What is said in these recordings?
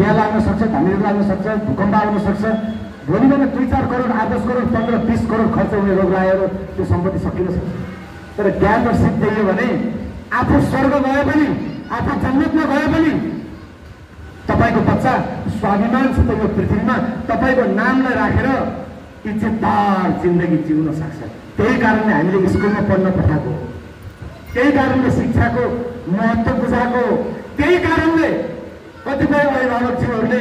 भुइँ लाग्न सक्छ, धमिलो लाग्न सक्छ, भूकम्प आउन सक्छ। भोलि बिहान 2-4 करोड, 8-10 करोड, 15-20 करोड खर्च हुने रोग लागेर त्यो सम्पत्ति सकिन सक्छ। तर ज्ञान र सिप दियो भने आफू स्वर्ग गए पनि, आफू जन्नतमा गए पनि तपाईको बच्चा स्वाभिमानसित यो पृथ्वीमा तपाईको नामलाई राखेर इज्जतदार जिन्दगी जिउन सक्छ। त्यही कारणले हामीले स्कुलमा पढ्न पठाएको, त्यही कारणले शिक्षाको महत्त्व बुझाएको, त्यही कारणले कतिपय अभिभावकज्यूहरूले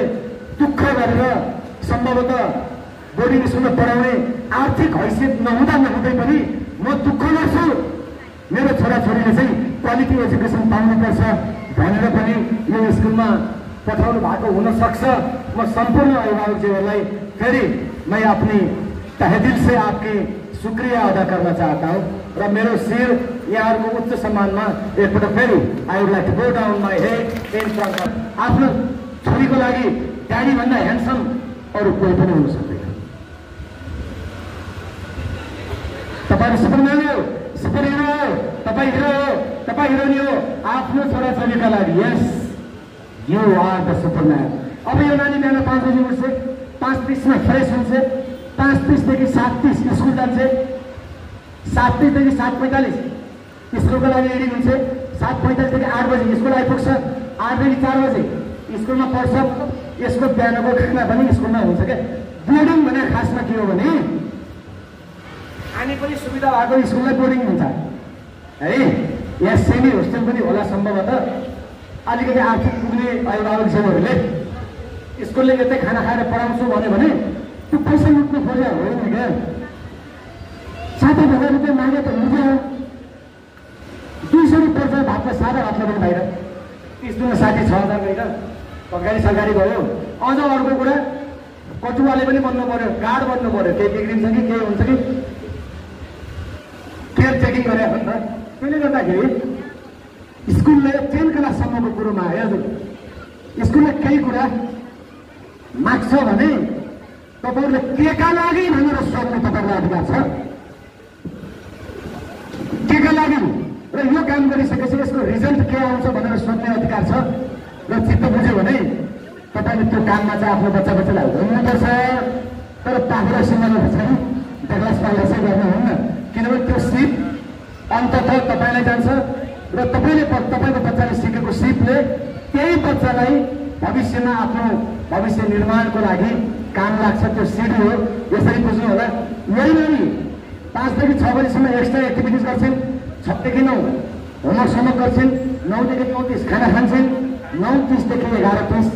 दुःख गरेर सम्भवतः बोर्डिङ स्कुलमा पढाउने आर्थिक हैसियत नहुँदै पनि म दुःख गर्छु मेरो छोराछोरीले चाहिँ क्वालिटी एजुकेसन पाउनुपर्छ भनेर पनि यो स्कुलमा पठाउनु भएको हुन सक्छ। म सम्पूर्ण अभिभावकज्यूहरूलाई फेरि मैं अपनी तहेदिल से आपकी शुक्रिया अदा करना चाहता हूँ र मेरो शिर यहाँहरूको उच्च सम्मानमा एकपटक फेरि I would like to go down my head in front of आफ्नो छोरीको लागि ड्याडी भन्दा ह्यान्डसम अरू कोही पनि हुन सक्दैन। तपाईँ सुपरम्यान हो, सुपर हिरो हो, तपाईँ हिरो हो, तपाईँ हिरोनी हो आफ्नो छोराछोरीका लागि। यस, यू आर द सुपरम्यान। अब यो नानी बिहान 5 बजी उठ्छ, 5:30 फ्रेस हुन्छ, 5:30 देखि 7:30 स्कुल जान्छ, 7:30 देखि 7:45 स्कुलको लागि रेडी हुन्छ, 7:45 देखि 8 बजी स्कुल आइपुग्छ, 8 देखि 4 बजी स्कुलमा पढ्छ। यसको बिहानको खाना पनि स्कुलमा हुन्छ क्या। बोर्डिङ भने खासमा के हो भने खाने पनि सुविधा भएको स्कुललाई बोर्डिङ हुन्छ है। यहाँ सेमी होस्टेल पनि होला सम्भवतः। अलिकति आर्थिक पुग्ने अभिभावकज्यूहरूले स्कुलले यतै खाना खाएर पढाउँछु भने त्यो पैसा लुट्नु खोज्या होइन क्या। 7,000 रुपियाँ मागे त लुट्यो। 200 रुपियाँ पर्छ भातमा, सादा भातमा पनि बाहिर 30 दिनमा 6,000 होइन। सरकारी सरकारी भयो। अझ अर्को कुरा कटुवाले पनि बन्नु पर्यो, गार्ड बन्नु पर्यो। केही बिग्रिन्छ कि केही हुन्छ कि केयर चेकिङ गरे हो नि त। त्यसले गर्दाखेरि स्कुलले 10 क्लाससम्मको कुरोमा हजुर स्कुलले केही कुरा माग्छ भने तपाईहरुले केका लागि भनेर सोध्नु तपाईहरुलाई अधिकार छ। केका लागि र यो काम गरिसकेपछि यसको रिजल्ट के आउँछ भनेर सोध्ने अधिकार छ। र चित्त बुझ्यो भने तपाईले त्यो काममा चाहिँ आफ्नो बच्चालाई हुनुपर्छ। तर पाखुरा सिमाना पछाडि डगलास पाल्ला चाहिँ गर्न हुन्न। किनभने त्यो सिप अन्ततः तपाईलाई जान्छ र तपाईले तपाईको बच्चाले सिकेको सिपले त्यही बच्चालाई भविष्यमा आफ्नो भविष्य निर्माणको लागि काम लाग्छ। त्यो सिडी हो। यसरी बुझ्नु होला। यही नानी 5 देखि 6 बजीसम्म एक्स्ट्रा एक्टिभिटिज गर्छन्, 6 देखि 9 होमवर्क गर्छन्, 9 देखि 34 खाना खान्छन्, 9:30 देखि 11:30